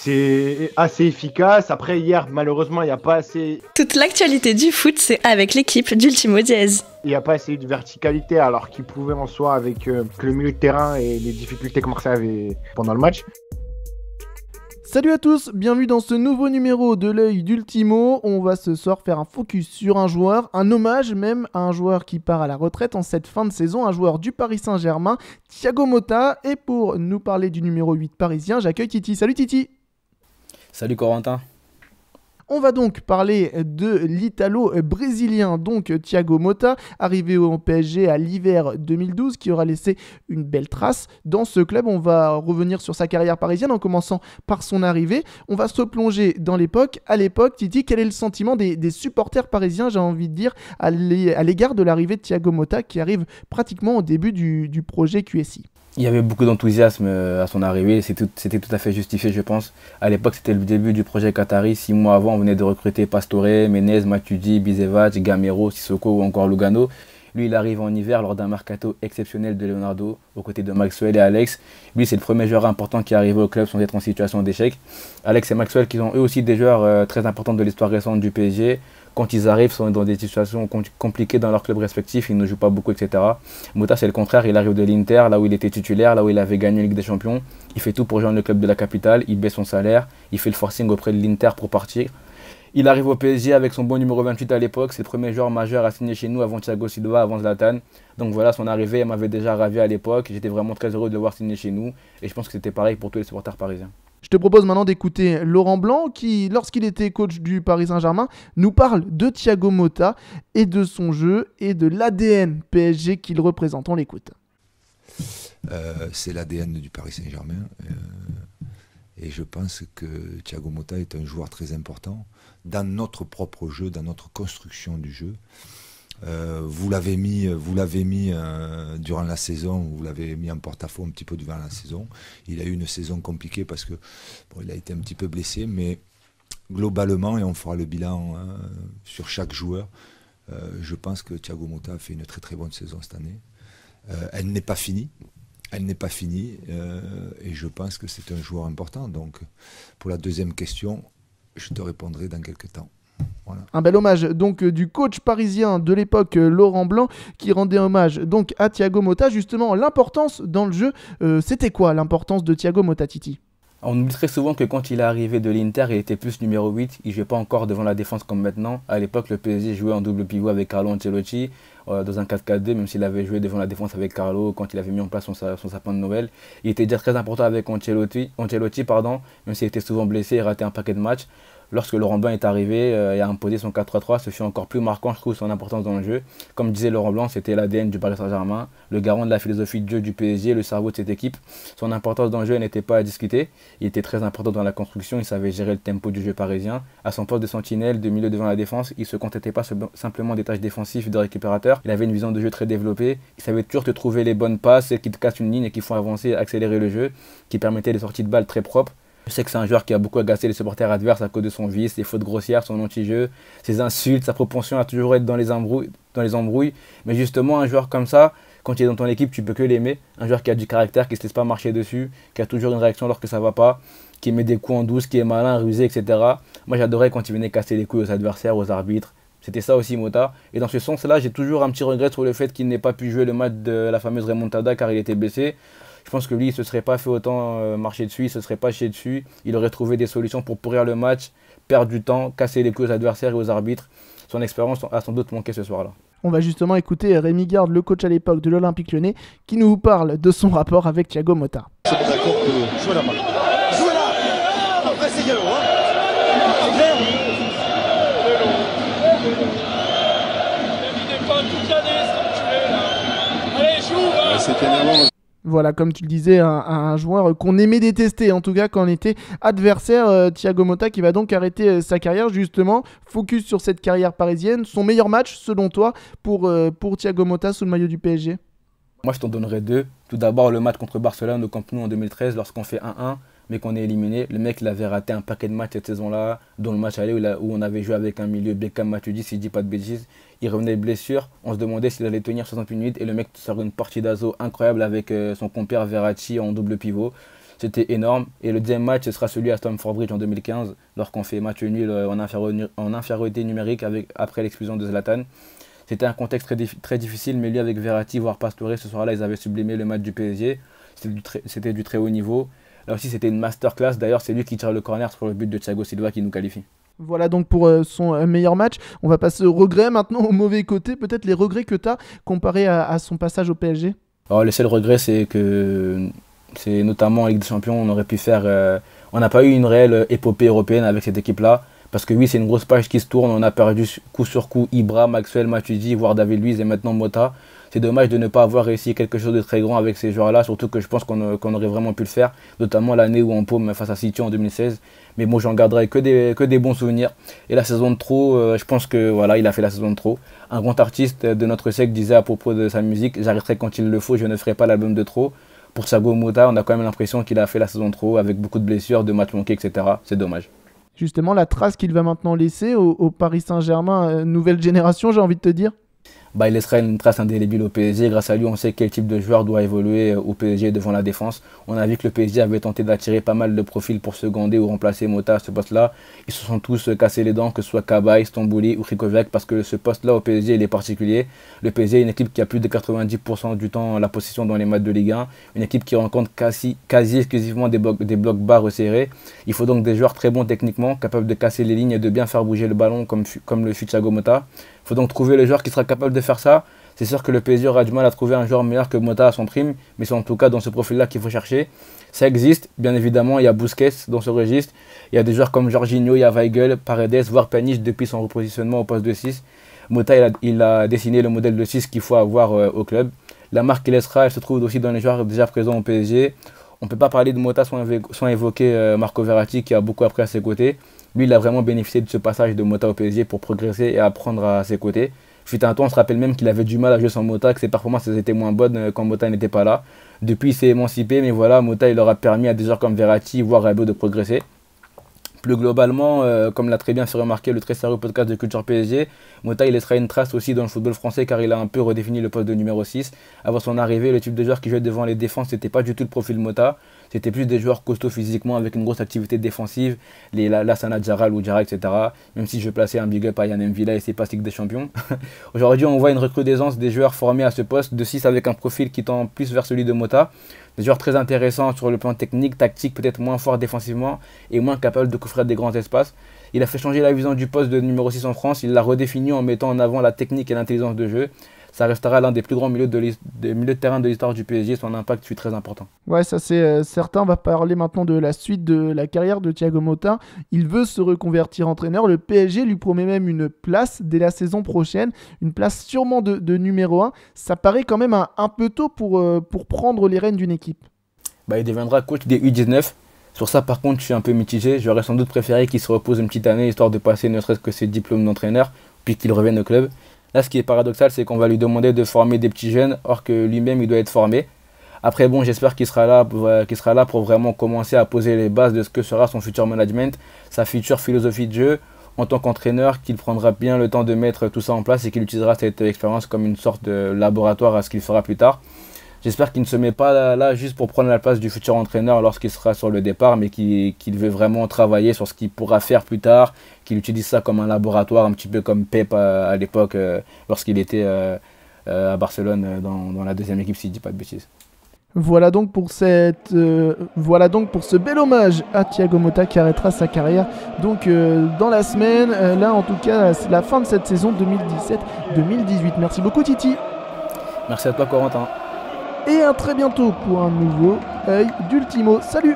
c'est assez efficace. Après, hier, malheureusement, il n'y a pas assez. Toute l'actualité du foot, c'est avec l'équipe d'Ultimo Diez. Il n'y a pas assez de verticalité, alors qu'il pouvait en soi avec le milieu de terrain et les difficultés que Marseille avait pendant le match. Salut à tous, bienvenue dans ce nouveau numéro de l'œil d'Ultimo. On va ce soir faire un focus sur un joueur, un hommage même à un joueur qui part à la retraite en cette fin de saison, un joueur du Paris Saint-Germain, Thiago Motta. Et pour nous parler du numéro 8 parisien, j'accueille Titi. Salut Titi. Salut Corentin. On va donc parler de l'Italo-brésilien, donc Thiago Motta, arrivé au PSG à l'hiver 2012, qui aura laissé une belle trace dans ce club. On va revenir sur sa carrière parisienne en commençant par son arrivée. On va se plonger dans l'époque. À l'époque, Titi, quel est le sentiment des supporters parisiens, j'ai envie de dire, à l'égard de l'arrivée de Thiago Motta, qui arrive pratiquement au début du projet QSI? Il y avait beaucoup d'enthousiasme à son arrivée, c'était tout à fait justifié je pense. À l'époque c'était le début du projet Qatari, 6 mois avant on venait de recruter Pastore, Menez, Matuidi, Bisevac, Gamero, Sissoko ou encore Lugano. Lui il arrive en hiver lors d'un mercato exceptionnel de Leonardo aux côtés de Maxwell et Alex. Lui c'est le premier joueur important qui est arrivé au club sans être en situation d'échec. Alex et Maxwell qui sont eux aussi des joueurs très importants de l'histoire récente du PSG. Quand ils arrivent, ils sont dans des situations compliquées dans leur club respectif, ils ne jouent pas beaucoup, etc. Motta, c'est le contraire, il arrive de l'Inter, là où il était titulaire, là où il avait gagné la Ligue des Champions. Il fait tout pour joindre le club de la capitale, il baisse son salaire, il fait le forcing auprès de l'Inter pour partir. Il arrive au PSG avec son bon numéro 28 à l'époque, c'est le premier joueur majeur à signer chez nous avant Thiago Silva, avant Zlatan. Donc voilà, son arrivée m'avait déjà ravi à l'époque, j'étais vraiment très heureux de le voir signer chez nous. Et je pense que c'était pareil pour tous les supporters parisiens. Je te propose maintenant d'écouter Laurent Blanc qui, lorsqu'il était coach du Paris Saint-Germain, nous parle de Thiago Motta et de son jeu et de l'ADN PSG qu'il représente. On l'écoute. C'est l'ADN du Paris Saint-Germain et je pense que Thiago Motta est un joueur très important dans notre propre jeu, dans notre construction du jeu. Vous l'avez mis durant la saison, vous l'avez mis en porte-à-faux un petit peu durant la saison. Il a eu une saison compliquée parce que bon, il a été un petit peu blessé, mais globalement, et on fera le bilan sur chaque joueur, je pense que Thiago Motta a fait une très très bonne saison cette année. Elle n'est pas finie. Elle n'est pas finie et je pense que c'est un joueur important. Donc pour la deuxième question, je te répondrai dans quelques temps. Voilà. Un bel hommage donc du coach parisien de l'époque Laurent Blanc qui rendait hommage donc à Thiago Motta. Justement, l'importance dans le jeu, c'était quoi l'importance de Thiago Motta, Titi? On oublie très souvent que quand il est arrivé de l'Inter, il était plus numéro 8, il ne jouait pas encore devant la défense comme maintenant. À l'époque, le PSG jouait en double pivot avec Carlo Ancelotti dans un 4-4-2, même s'il avait joué devant la défense avec Carlo quand il avait mis en place son sapin de Noël. Il était déjà très important avec Ancelotti, même s'il était souvent blessé et raté un paquet de matchs. Lorsque Laurent Blanc est arrivé et a imposé son 4-3-3, ce fut encore plus marquant, je trouve, son importance dans le jeu. Comme disait Laurent Blanc, c'était l'ADN du Paris Saint-Germain, le garant de la philosophie de jeu du PSG, le cerveau de cette équipe. Son importance dans le jeu n'était pas à discuter. Il était très important dans la construction, il savait gérer le tempo du jeu parisien. À son poste de sentinelle, de milieu devant la défense, il ne se contentait pas simplement des tâches défensives de récupérateur. Il avait une vision de jeu très développée. Il savait toujours te trouver les bonnes passes, celles qui te cassent une ligne et qui font avancer et accélérer le jeu, qui permettaient des sorties de balles très propres. Je sais que c'est un joueur qui a beaucoup agacé les supporters adverses à cause de son vice, ses fautes grossières, son anti-jeu, ses insultes, sa propension à toujours être dans les embrouilles. Mais justement, un joueur comme ça, quand il est dans ton équipe, tu peux que l'aimer. Un joueur qui a du caractère, qui ne se laisse pas marcher dessus, qui a toujours une réaction lorsque ça ne va pas, qui met des coups en douce, qui est malin, rusé, etc. Moi, j'adorais quand il venait casser les couilles aux adversaires, aux arbitres. C'était ça aussi Motta. Et dans ce sens-là, j'ai toujours un petit regret sur le fait qu'il n'ait pas pu jouer le match de la fameuse remontada car il était blessé. Je pense que lui, il ne se serait pas fait autant marcher dessus, il ne se serait pas chié dessus. Il aurait trouvé des solutions pour pourrir le match, perdre du temps, casser les couilles aux adversaires et aux arbitres. Son expérience a sans doute manqué ce soir-là. On va justement écouter Rémi Garde, le coach à l'époque de l'Olympique Lyonnais, qui nous parle de son rapport avec Thiago Motta. Je suis d'accord que jouer là-bas. Jouer là. Après c'est galop, hein. C'est clair. Il n'est pas tout cadet, ça, allez, joue. C'est énervant. Voilà, comme tu le disais, un joueur qu'on aimait détester, en tout cas quand on était adversaire, Thiago Motta, qui va donc arrêter sa carrière, justement. Focus sur cette carrière parisienne. Son meilleur match, selon toi, pour Thiago Motta sous le maillot du PSG? Moi, je t'en donnerais deux. Tout d'abord, le match contre Barcelone au Camp Nou en 2013, lorsqu'on fait 1-1, mais qu'on est éliminé. Le mec, il avait raté un paquet de matchs cette saison-là, dont le match aller où on avait joué avec un milieu Beckham Matuidi, si je ne dis pas de bêtises. Il revenait de blessure, on se demandait s'il allait tenir 60 minutes et le mec sort une partie d'assaut incroyable avec son compère Verratti en double pivot. c'était énorme. Et le deuxième match, ce sera celui à Stamford Bridge en 2015, lorsqu'on fait match nul en infériorité numérique après l'expulsion de Zlatan. C'était un contexte très difficile, mais lui avec Verratti, voire Pastore, ce soir-là, ils avaient sublimé le match du PSG. C'était du très haut niveau. Là aussi, c'était une masterclass. D'ailleurs, c'est lui qui tire le corner sur le but de Thiago Silva qui nous qualifie. Voilà donc pour son meilleur match. On va passer aux regrets maintenant, au mauvais côté. Peut-être les regrets que tu as comparé à son passage au PSG. Alors, le seul regret, c'est notamment en Ligue des Champions, on aurait pu faire... on n'a pas eu une réelle épopée européenne avec cette équipe-là. Parce que oui, c'est une grosse page qui se tourne. On a perdu coup sur coup Ibra, Maxwell, Matuidi, voire David Luiz et maintenant Mota. C'est dommage de ne pas avoir réussi quelque chose de très grand avec ces joueurs-là, surtout que je pense qu'on aurait vraiment pu le faire, notamment l'année où on paume face à City en 2016. Mais bon, j'en garderai que des bons souvenirs. Et la saison de trop, je pense que voilà, il a fait la saison de trop. Un grand artiste de notre siècle disait à propos de sa musique, j'arrêterai quand il le faut, je ne ferai pas l'album de trop. Pour Thiago Motta, on a quand même l'impression qu'il a fait la saison de trop avec beaucoup de blessures, de matchs manqués, etc. C'est dommage. Justement, la trace qu'il va maintenant laisser au Paris Saint-Germain, nouvelle génération, j'ai envie de te dire. Il laissera une trace indélébile au PSG. Grâce à lui, on sait quel type de joueur doit évoluer au PSG devant la défense. On a vu que le PSG avait tenté d'attirer pas mal de profils pour seconder ou remplacer Mota à ce poste-là. Ils se sont tous cassés les dents, que ce soit Cabaye, Stambouli ou Krikoviak, parce que ce poste-là au PSG, il est particulier. Le PSG est une équipe qui a plus de 90% du temps la possession dans les matchs de Ligue 1. Une équipe qui rencontre quasi exclusivement des blocs bas resserrés. Il faut donc des joueurs très bons techniquement, capables de casser les lignes et de bien faire bouger le ballon comme le fut Thiago Motta. Il faut donc trouver le joueur qui sera capable de faire ça. C'est sûr que le PSG aura du mal à trouver un joueur meilleur que Mota à son prime, mais c'est en tout cas dans ce profil-là qu'il faut chercher. Ça existe, bien évidemment, il y a Busquets dans ce registre. Il y a des joueurs comme Jorginho, il y a Weigl, Paredes, voire Pjanic depuis son repositionnement au poste de 6. Mota, il a dessiné le modèle de 6 qu'il faut avoir au club. La marque qu'il laissera, elle se trouve aussi dans les joueurs déjà présents au PSG. On ne peut pas parler de Mota sans évoquer Marco Verratti qui a beaucoup appris à ses côtés. Lui, il a vraiment bénéficié de ce passage de Mota au PSG pour progresser et apprendre à ses côtés. Fut un temps, on se rappelle même qu'il avait du mal à jouer sans Mota, que ses performances étaient moins bonnes quand Mota n'était pas là. Depuis, il s'est émancipé, mais voilà, Mota, il aura permis à des joueurs comme Verratti, voire Rabiot de progresser. Plus globalement, comme l'a très bien fait remarquer le très sérieux podcast de Culture PSG, Mota il laissera une trace aussi dans le football français car il a un peu redéfini le poste de numéro 6. Avant son arrivée, le type de joueur qui jouait devant les défenses, c'était pas du tout le profil Mota. C'était plus des joueurs costauds physiquement avec une grosse activité défensive, les Lassana Djara, Loudjara, etc. Même si je plaçais un big up à Yann M'Vila et ses passes Ligue des Champions. Aujourd'hui, on voit une recrudescence des joueurs formés à ce poste de 6 avec un profil qui tend plus vers celui de Mota. Des joueurs très intéressants sur le plan technique, tactique, peut-être moins forts défensivement et moins capables de couvrir des grands espaces. Il a fait changer la vision du poste de numéro 6 en France, il l'a redéfini en mettant en avant la technique et l'intelligence de jeu. Ça restera l'un des plus grands milieux de terrain de l'histoire du PSG, son impact fut très important. Ouais, ça c'est certain. On va parler maintenant de la suite de la carrière de Thiago Motta. Il veut se reconvertir entraîneur. Le PSG lui promet même une place dès la saison prochaine, une place sûrement de numéro 1. Ça paraît quand même un peu tôt pour prendre les rênes d'une équipe. Il deviendra coach des U19. Sur ça, par contre, je suis un peu mitigé. J'aurais sans doute préféré qu'il se repose une petite année, histoire de passer ne serait-ce que ses diplômes d'entraîneur, puis qu'il revienne au club. Là, ce qui est paradoxal, c'est qu'on va lui demander de former des petits jeunes, or que lui-même, il doit être formé. Après, bon, j'espère qu'il sera là pour vraiment commencer à poser les bases de ce que sera son futur management, sa future philosophie de jeu, en tant qu'entraîneur, qu'il prendra bien le temps de mettre tout ça en place et qu'il utilisera cette expérience comme une sorte de laboratoire à ce qu'il fera plus tard. J'espère qu'il ne se met pas là juste pour prendre la place du futur entraîneur lorsqu'il sera sur le départ, mais qu'il veut vraiment travailler sur ce qu'il pourra faire plus tard, qu'il utilise ça comme un laboratoire, un petit peu comme Pep à l'époque, lorsqu'il était à Barcelone dans la deuxième équipe, si je ne dis pas de bêtises. Voilà donc pour ce bel hommage à Thiago Motta qui arrêtera sa carrière donc dans la semaine. Là, en tout cas, c'est la fin de cette saison 2017-2018. Merci beaucoup, Titi. Merci à toi, Corentin. Et à très bientôt pour un nouveau œil d'Ultimo. Salut!